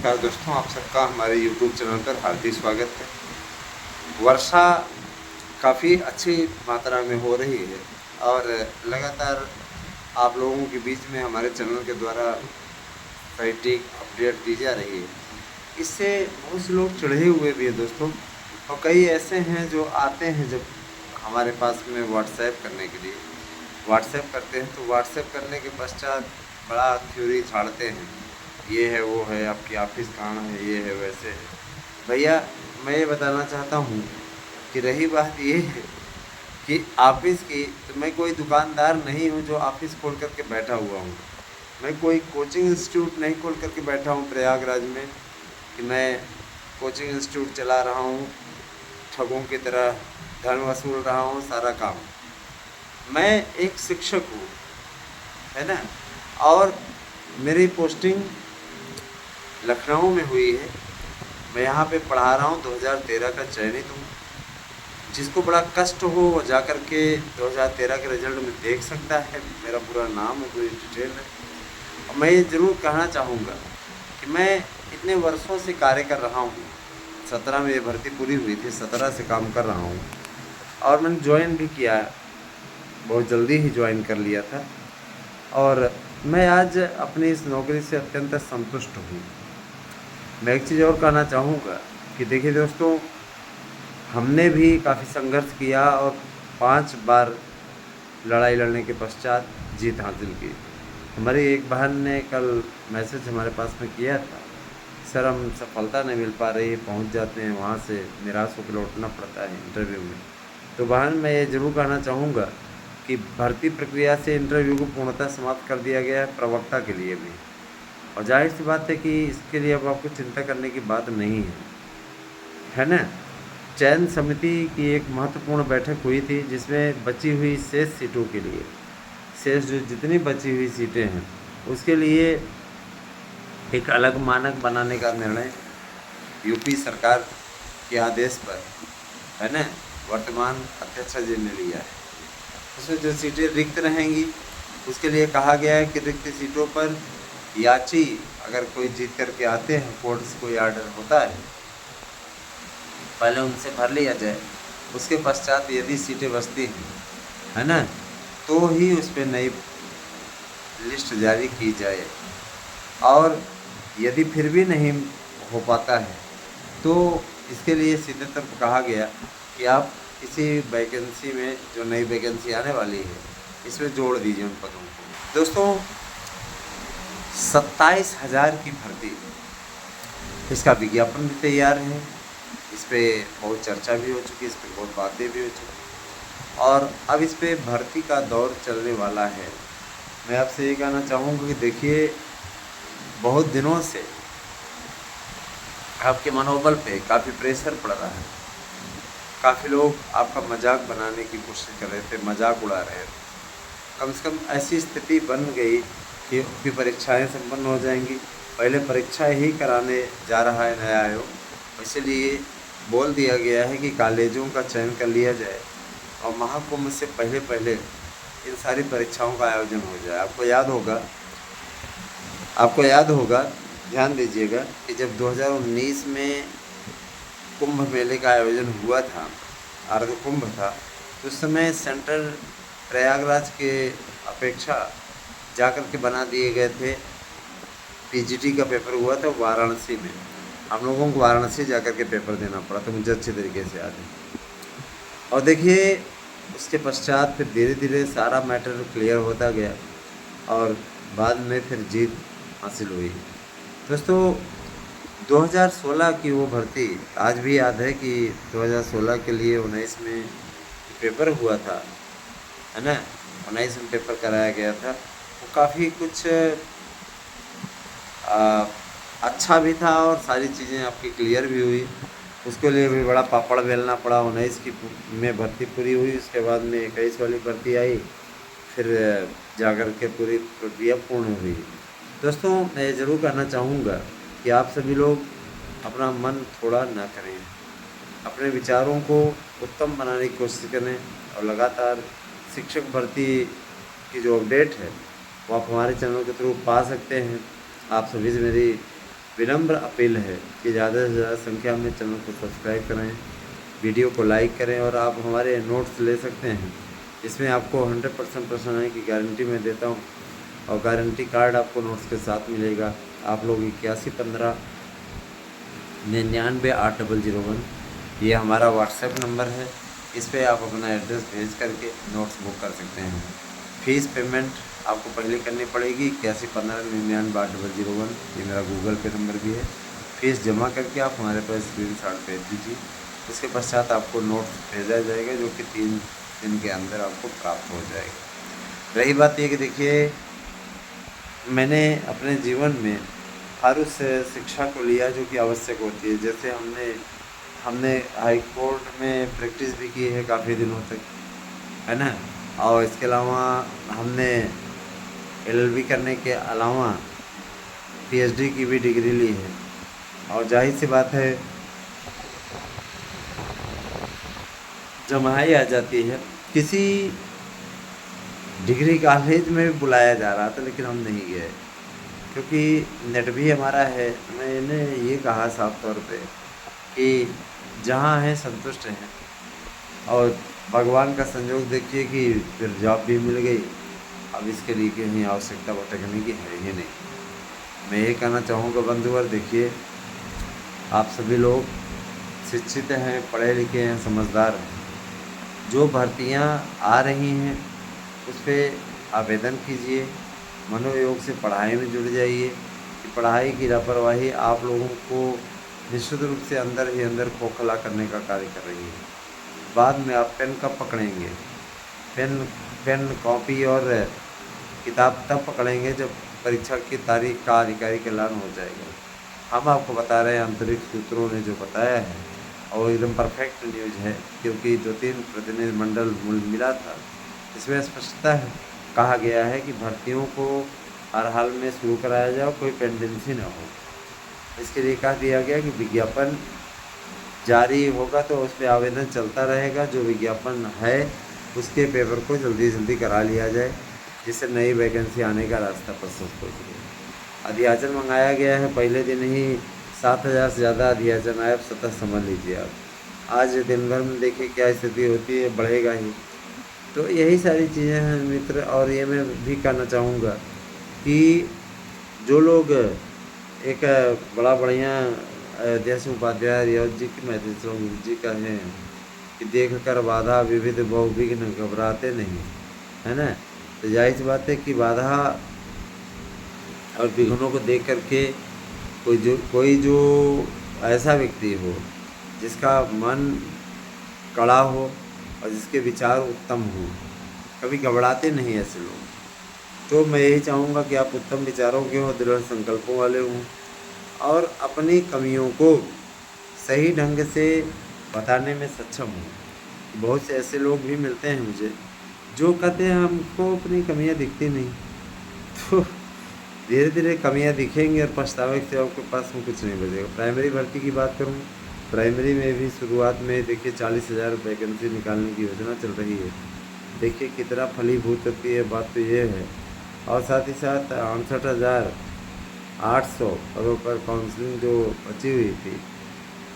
नमस्कार दोस्तों, आप सबका हमारे YouTube चैनल पर हार्दिक स्वागत है। वर्षा काफ़ी अच्छी मात्रा में हो रही है और लगातार आप लोगों के बीच में हमारे चैनल के द्वारा सटीक अपडेट दी जा रही है। इससे बहुत से लोग चिढ़े हुए भी हैं दोस्तों, और कई ऐसे हैं जो आते हैं जब हमारे पास में व्हाट्सएप करने के लिए व्हाट्सएप करते हैं, तो व्हाट्सएप करने के पश्चात बड़ा थ्योरी झाड़ते हैं, ये है वो है, आपकी ऑफिस कहाँ है, ये है वैसे है। भैया मैं ये बताना चाहता हूँ कि रही बात ये है कि ऑफिस की, तो मैं कोई दुकानदार नहीं हूँ जो ऑफिस खोल करके बैठा हुआ हूँ। मैं कोई कोचिंग इंस्टीट्यूट नहीं खोल करके बैठा हूँ प्रयागराज में कि मैं कोचिंग इंस्टीट्यूट चला रहा हूँ, ठगों की तरह धन वसूल रहा हूँ सारा काम। मैं एक शिक्षक हूँ, है ना, और मेरी पोस्टिंग लखनऊ में हुई है। मैं यहाँ पे पढ़ा रहा हूँ, 2013 का चयनित हूँ। जिसको बड़ा कष्ट हो वो जा कर के 2013 के रिजल्ट में देख सकता है, मेरा पूरा नाम है, पूरी डिटेल है। और मैं ये ज़रूर कहना चाहूँगा कि मैं इतने वर्षों से कार्य कर रहा हूँ। 17 में ये भर्ती पूरी हुई थी, 17 से काम कर रहा हूँ और मैंने ज्वाइन भी किया, बहुत जल्दी ही ज्वाइन कर लिया था। और मैं आज अपनी इस नौकरी से अत्यंत संतुष्ट हूँ। मैं एक चीज़ और कहना चाहूँगा कि देखिए दोस्तों, हमने भी काफ़ी संघर्ष किया और 5 बार लड़ाई लड़ने के पश्चात जीत हासिल की। हमारी एक बहन ने कल मैसेज हमारे पास में किया था, सर हम सफलता नहीं मिल पा रही है, पहुँच जाते हैं वहाँ से निराश होकर लौटना पड़ता है इंटरव्यू में। तो बहन मैं ये ज़रूर कहना चाहूँगा कि भर्ती प्रक्रिया से इंटरव्यू को पूर्णतः समाप्त कर दिया गया है, प्रवक्ता के लिए भी। और जाहिर सी बात है कि इसके लिए अब आपको चिंता करने की बात नहीं है ना। चयन समिति की एक महत्वपूर्ण बैठक हुई थी जिसमें बची हुई शेष सीटों के लिए, शेष जो जितनी बची हुई सीटें हैं उसके लिए एक अलग मानक बनाने का निर्णय यूपी सरकार के आदेश पर, है ना, वर्तमान अध्यक्ष जी ने लिया है। उसमें जो सीटें रिक्त रहेंगी उसके लिए कहा गया है कि रिक्त सीटों पर याची अगर कोई जीत करके आते हैं, कोर्ट से कोई आर्डर होता है, पहले उनसे भर लिया जाए। उसके पश्चात यदि सीटें बचती हैं, है ना, तो ही उस पर नई लिस्ट जारी की जाए। और यदि फिर भी नहीं हो पाता है तो इसके लिए सीधे तरफ कहा गया कि आप किसी वैकेंसी में, जो नई वैकेंसी आने वाली है, इसमें जोड़ दीजिए उन पदों को। दोस्तों 27,000 की भर्ती, इसका विज्ञापन भी तैयार है, इस पर बहुत चर्चा भी हो चुकी है, इस पर बहुत बातें भी हो चुकी, और अब इस पर भर्ती का दौर चलने वाला है। मैं आपसे ये कहना चाहूँगा कि देखिए, बहुत दिनों से आपके मनोबल पे काफ़ी प्रेशर पड़ रहा है। काफ़ी लोग आपका मजाक बनाने की कोशिश कर रहे थे, मजाक उड़ा रहे थे। कम से कम ऐसी स्थिति बन गई कि उनकी परीक्षाएं संपन्न हो जाएंगी। पहले परीक्षा ही कराने जा रहा है नया आयोग, इसलिए बोल दिया गया है कि कॉलेजों का चयन कर लिया जाए और महाकुंभ से पहले पहले इन सारी परीक्षाओं का आयोजन हो जाए। आपको याद होगा, ध्यान दीजिएगा कि जब 2019 में कुंभ मेले का आयोजन हुआ था, अर्ध कुंभ था, तो उस समय सेंटर प्रयागराज के अपेक्षा जाकर के बना दिए गए थे। पीजीटी का पेपर हुआ था वाराणसी में, हम लोगों को वाराणसी जाकर के पेपर देना पड़ा था, मुझे अच्छे तरीके से याद है। और देखिए उसके पश्चात फिर धीरे धीरे सारा मैटर क्लियर होता गया और बाद में फिर जीत हासिल हुई। दोस्तों 2016 की वो भर्ती आज भी याद है कि 2016 के लिए 19 में पेपर हुआ था, है ना, 19 में पेपर कराया गया था। वो काफ़ी कुछ अच्छा भी था और सारी चीज़ें आपकी क्लियर भी हुई। उसके लिए भी बड़ा पापड़ बेलना पड़ा। 19 की में भर्ती पूरी हुई, उसके बाद में 21 वाली भर्ती आई, फिर जाकर के पूरी प्रक्रिया पूर्ण हुई। दोस्तों मैं ज़रूर कहना चाहूँगा कि आप सभी लोग अपना मन थोड़ा ना करें, अपने विचारों को उत्तम बनाने की कोशिश करें और लगातार शिक्षक भर्ती की जो अपडेट है वो आप हमारे चैनल के थ्रू पा सकते हैं। आप सभी से मेरी विनम्र अपील है कि ज़्यादा से ज़्यादा संख्या में चैनल को सब्सक्राइब करें, वीडियो को लाइक करें और आप हमारे नोट्स ले सकते हैं। इसमें आपको 100% प्रसन्न की गारंटी मैं देता हूँ और गारंटी कार्ड आपको नोट्स के साथ मिलेगा। आप लोग 8115998001 ये हमारा व्हाट्सएप नंबर है। इस पर आप अपना एड्रेस भेज करके नोट्स बुक कर सकते हैं। फ़ीस पेमेंट आपको पहले करनी पड़ेगी 8115998001, ये मेरा गूगल पे नंबर भी है। फ़ीस जमा करके आप हमारे पास स्क्रीनशॉट भेज दीजिए। उसके पश्चात आपको नोट्स भेजा जाएगा जो कि 3 दिन के अंदर आपको प्राप्त हो जाएगा। रही बात ये कि देखिए, मैंने अपने जीवन में हर उस शिक्षा को लिया जो कि आवश्यक होती है। जैसे हमने हाई कोर्ट में प्रैक्टिस भी की है काफ़ी दिनों तक, है ना। और इसके अलावा हमने एलएलबी करने के अलावा पीएचडी की भी डिग्री ली है। और जाहिर सी बात है, जमाई आ जाती है। किसी डिग्री कॉलेज में भी बुलाया जा रहा था लेकिन हम नहीं गए, क्योंकि नेट भी हमारा है। मैंने ये कहा साफ तौर पे कि जहाँ हैं संतुष्ट हैं, और भगवान का संयोग देखिए कि फिर जॉब भी मिल गई। अब इसके लिए कहीं आवश्यकता भटकने की है ही नहीं। मैं ये कहना चाहूँगा बंधुवर, देखिए आप सभी लोग शिक्षित हैं, पढ़े लिखे हैं, समझदार हैं। जो भर्तियाँ आ रही हैं उस पर आवेदन कीजिए, मनोयोग से पढ़ाई में जुड़ जाइए। कि पढ़ाई की लापरवाही आप लोगों को निश्चित रूप से अंदर ही अंदर खोखला करने का कार्य कर रही है। बाद में आप पेन कब पकड़ेंगे? पेन कॉपी और किताब तब पकड़ेंगे जब परीक्षा की तारीख का आधिकारिक ऐलान हो जाएगा। हम आपको बता रहे हैं, अंतरिक्ष सूत्रों ने जो बताया है और एकदम परफेक्ट न्यूज़ है, क्योंकि 2-3 प्रतिनिधिमंडल मिला था। इसमें स्पष्टता है, कहा गया है कि भर्तियों को हर हाल में शुरू कराया जाए, कोई पेंडेंसी ना हो। इसके लिए कह दिया गया कि विज्ञापन जारी होगा तो उस पर आवेदन चलता रहेगा। जो विज्ञापन है उसके पेपर को जल्दी जल्दी करा लिया जाए, जिससे नई वैकेंसी आने का रास्ता प्रशस्त हो जाए। अध्याचन मंगाया गया है, पहले दिन ही 7,000 से ज़्यादा अध्याचन आए। अब सतह समझ लीजिए आप। आज दिन भर में देखिए क्या स्थिति होती है, बढ़ेगा ही। तो यही सारी चीज़ें हैं मित्र। और ये मैं भी कहना चाहूँगा कि जो लोग एक बड़ा बढ़िया अयोध्या से उपाध्याय रियाज जी की महती जी का है कि देख कर बाधा विविध बहुविघ्न घबराते नहीं, है ना। तो जाहिर सी बात है कि बाधा और विघ्नों को देख करके कोई जो ऐसा व्यक्ति हो जिसका मन कड़ा हो और जिसके विचार उत्तम हो, कभी घबराते नहीं ऐसे लोग। तो मैं यही चाहूँगा कि आप उत्तम विचारों के हों, दृढ़ संकल्पों वाले हों और अपनी कमियों को सही ढंग से बताने में सक्षम हों। बहुत से ऐसे लोग भी मिलते हैं मुझे जो कहते हैं हमको अपनी कमियां दिखती नहीं। तो धीरे धीरे कमियां दिखेंगी और पछतावे से आपके पास में कुछ नहीं बचेगा। प्राइमरी भर्ती की बात करूँ, प्राइमरी में भी शुरुआत में देखिए 40,000 वैकेंसी निकालने की योजना चल रही है। देखिए कितना फलीभूत होती है, बात तो ये है। और साथ ही साथ 68,800 पदों पर काउंसलिंग जो बची हुई थी,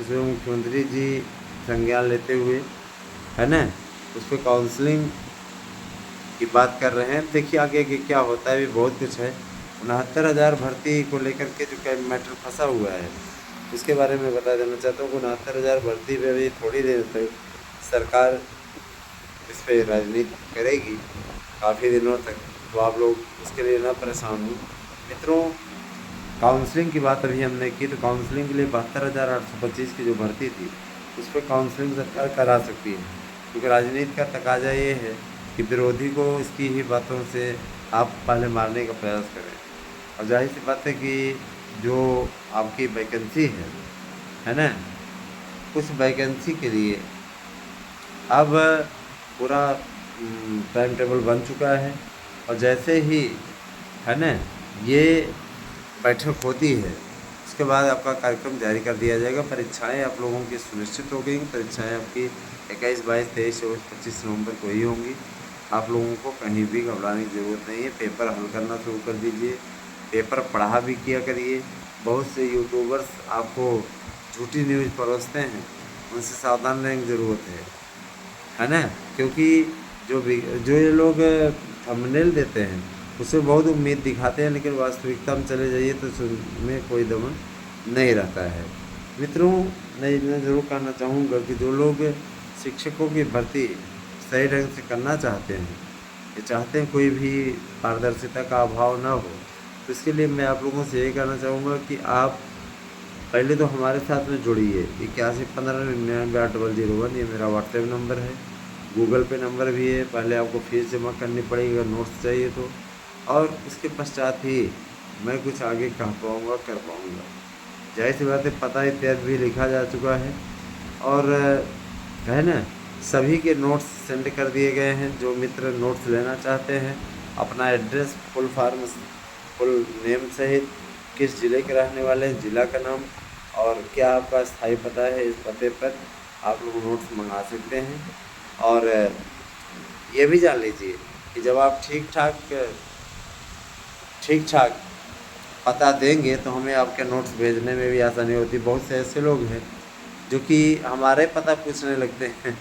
उसमें मुख्यमंत्री जी संज्ञान लेते हुए, है ना, उस पर काउंसलिंग की बात कर रहे हैं। देखिए आगे क्या होता है, भी बहुत कुछ है। 69,000 भर्ती को लेकर के जो क्या मैटर फंसा हुआ है, उसके बारे में बता देना चाहता हूँ। 69,000 भर्ती में भी थोड़ी देर तक सरकार इस पर राजनीति करेगी, काफ़ी दिनों तक। तो आप लोग इसके लिए ना परेशान हो मित्रों। काउंसलिंग की बात अभी हमने की, तो काउंसलिंग के लिए 72,825 की जो भर्ती थी उस पर काउंसलिंग सरकार करा सकती है, क्योंकि राजनीति का तकाजा ये है कि विरोधी को इसकी ही बातों से आप पहले मारने का प्रयास करें। और जाहिर सी बात है कि जो आपकी वैकेंसी है ना, उस वैकेंसी के लिए अब पूरा टाइम टेबल बन चुका है। और जैसे ही, है ना, ये बैठक होती है उसके बाद आपका कार्यक्रम जारी कर दिया जाएगा। परीक्षाएं आप लोगों की सुनिश्चित हो गई। परीक्षाएं आपकी 21, 22, 23, 24, 25 नवंबर को ही होंगी। आप लोगों को कहीं भी घबराने की ज़रूरत नहीं है। पेपर हल करना शुरू कर दीजिए, पेपर पढ़ा भी किया करिए। बहुत से यूट्यूबर्स आपको झूठी न्यूज़ परोसते हैं, उनसे सावधान रहने की ज़रूरत है ना? क्योंकि जो ये लोग थंबनेल देते हैं, उसमें बहुत उम्मीद दिखाते हैं, लेकिन वास्तविकता में चले जाइए तो उसमें कोई दम नहीं रहता है। मित्रों, मैं इतना ज़रूर कहना चाहूँगा कि जो लोग शिक्षकों की भर्ती सही ढंग से करना चाहते हैं, ये चाहते हैं कोई भी पारदर्शिता का अभाव ना हो, तो इसके लिए मैं आप लोगों से यही कहना चाहूँगा कि आप पहले तो हमारे साथ में जुड़िए। 8115998001 ये मेरा व्हाट्सएप नंबर है, गूगल पे नंबर भी है। पहले आपको फीस जमा करनी पड़ेगी अगर नोट्स चाहिए तो, और उसके पश्चात ही मैं कुछ आगे कह पाऊँगा, कर पाऊँगा। जाहिर सी बात है, पता इत्यादि भी लिखा जा चुका है, और है ना, सभी के नोट्स सेंड कर दिए गए हैं। जो मित्र नोट्स लेना चाहते हैं, अपना address, full form, full name सहित, किस ज़िले के रहने वाले हैं, ज़िला का नाम, और क्या आपका स्थायी पता है, इस पते पर आप लोग नोट्स मंगा सकते हैं। और ये भी जान लीजिए कि जब आप ठीक ठाक पता देंगे तो हमें आपके नोट्स भेजने में भी आसानी होती है। बहुत से ऐसे लोग हैं जो कि हमारे पता पूछने लगते हैं,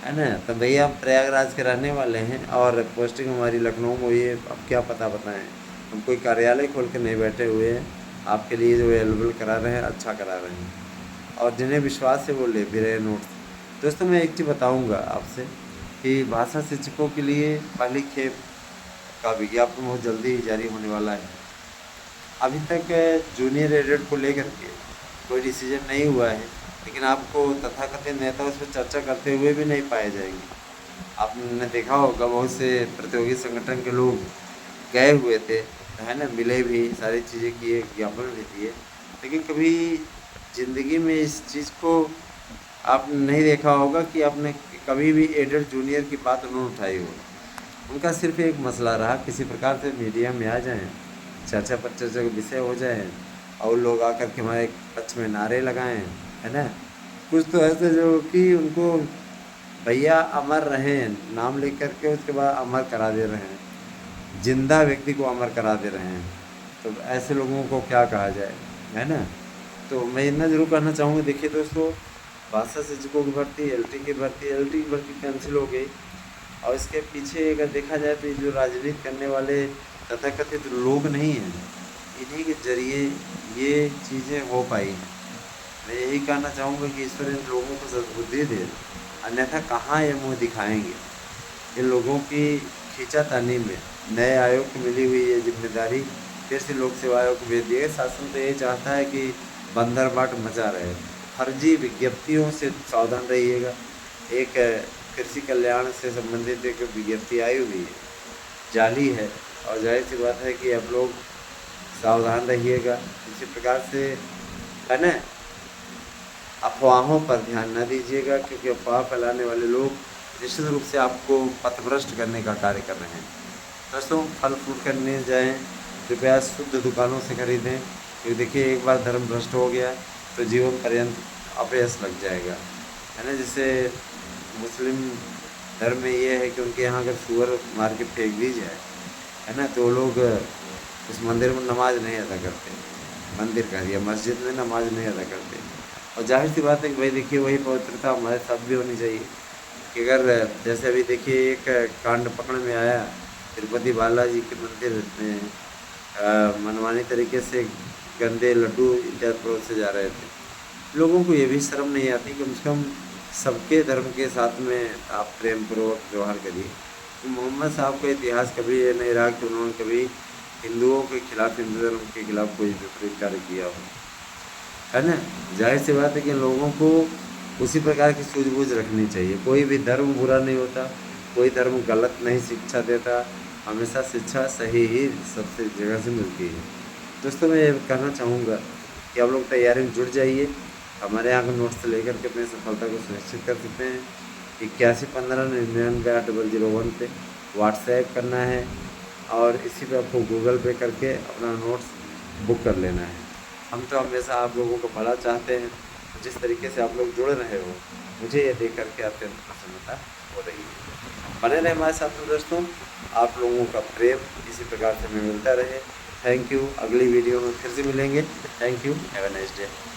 है ना? तो भैया हम प्रयागराज के रहने वाले हैं और पोस्टिंग हमारी लखनऊ में हुई है, अब क्या पता बताएं। हम कोई कार्यालय खोल के नहीं बैठे हुए हैं, आपके लिए जो अवेलेबल करा रहे हैं, अच्छा करा रहे हैं, और जिन्हें विश्वास है वो ले भी रहे नोट्स। दोस्तों, मैं एक चीज़ बताऊंगा आपसे कि भाषा शिक्षकों के लिए पहली खेप का विज्ञापन बहुत जल्दी ही जारी होने वाला है। अभी तक जूनियर एडेड को लेकर के कोई डिसीजन नहीं हुआ है, लेकिन आपको तथाकथित नेता उस पर चर्चा करते हुए भी नहीं पाए जाएंगे। आपने देखा होगा बहुत से प्रतियोगी संगठन के लोग गए हुए थे, है ना, मिले भी, सारी चीज़ें किए, ज्ञापन भी दिए, लेकिन कभी ज़िंदगी में इस चीज़ को आपने नहीं देखा होगा कि आपने कभी भी एडेड जूनियर की बात उन्होंने उठाई हो। उनका सिर्फ एक मसला रहा, किसी प्रकार से मीडिया में आ जाएं, चर्चा पर चर्चा का विषय हो जाए, और लोग आकर के हमारे पक्ष में नारे लगाएं, है ना। कुछ तो ऐसे जो कि उनको भैया अमर रहें नाम लेकर के उसके बाद अमर करा दे रहे हैं, जिंदा व्यक्ति को अमर करा दे रहे हैं। तो ऐसे लोगों को क्या कहा जाए, है ना। तो मैं इतना ज़रूर कहना चाहूँगा, देखिए दोस्तों, भाषा शिक्षकों की भर्ती, एलटी की भर्ती कैंसिल हो गई, और इसके पीछे अगर देखा जाए तो ये जो राजनीति करने वाले तथाकथित लोग नहीं हैं, इन्हीं के जरिए ये चीज़ें हो पाई हैं। मैं यही कहना चाहूँगा कि ईश्वर इन लोगों को सद्बुद्धि दे, अन्यथा कहाँ ये मुँह दिखाएंगे। इन लोगों की खींचातानी में नए आयोग को मिली हुई ये जिम्मेदारी फिर से लोक सेवा आयोग को भेज दी है। शासन तो ये चाहता है कि बंदर बाट मचा रहे। फर्जी विज्ञप्तियों से सावधान रहिएगा। एक कृषि कल्याण से संबंधित एक विज्ञप्ति आई हुई है, जाली है, और जाहिर सी बात है कि आप लोग सावधान रहिएगा। इसी प्रकार से, है ना, अफवाहों पर ध्यान न दीजिएगा, क्योंकि अफवाह फैलाने वाले लोग निश्चित रूप से आपको पथभ्रष्ट करने का कार्य कर रहे हैं। दोस्तों, फल फ्रूट खरीदने जाएँ, कृपया शुद्ध दुकानों से खरीदें, क्योंकि देखिए एक बार धर्म भ्रष्ट हो गया तो जीवन पर्यंत अपयश लग जाएगा, है ना। जैसे मुस्लिम धर्म में ये है कि उनके यहाँ अगर सूअर मार के फेंक दी जाए, है ना, तो वो लोग उस मंदिर में नमाज नहीं अदा करते, मंदिर का या मस्जिद में नमाज नहीं अदा करते। और जाहिर सी बात है कि भाई देखिए वही पवित्रता हमारे साथ भी होनी चाहिए कि अगर जैसे अभी देखिए एक कांड पकड़ में आया, तिरुपति बालाजी के मंदिर में मनमानी तरीके से गंदे लड्डू इत्यादि परोसे जा रहे थे। लोगों को ये भी शर्म नहीं आती, कम से कम सबके धर्म के साथ में आप प्रेम पूर्वक व्यवहार करिए। तो मोहम्मद साहब का इतिहास कभी ये नहीं रहा कि उन्होंने कभी हिंदुओं के खिलाफ, हिंदू धर्म के खिलाफ कोई विपरीत कार्य किया हो, है ना। जाहिर सी बात है कि लोगों को उसी प्रकार की सूझबूझ रखनी चाहिए। कोई भी धर्म बुरा नहीं होता, कोई धर्म गलत नहीं शिक्षा देता, हमेशा शिक्षा सही ही सबसे जगह से मिलती है। दोस्तों, मैं ये कहना चाहूँगा कि आप लोग तैयारी में जुट जाइए। हमारे यहाँ के नोट्स से लेकर के अपनी सफलता को सुनिश्चित कर सकते हैं। 8115998001 पे व्हाट्सएप करना है, और इसी पे आपको गूगल पे करके अपना नोट्स बुक कर लेना है। हम तो हमेशा आप लोगों को भला चाहते हैं। जिस तरीके से आप लोग जुड़ रहे हो, मुझे ये देख करके अत्यंत प्रसन्नता हो रही है। बने रहे हमारे साथ में दोस्तों, आप लोगों का प्रेम इसी प्रकार से हमें मिलता रहे। Thank you. अगली वीडियो में फिर से मिलेंगे। Thank you. Have a nice day.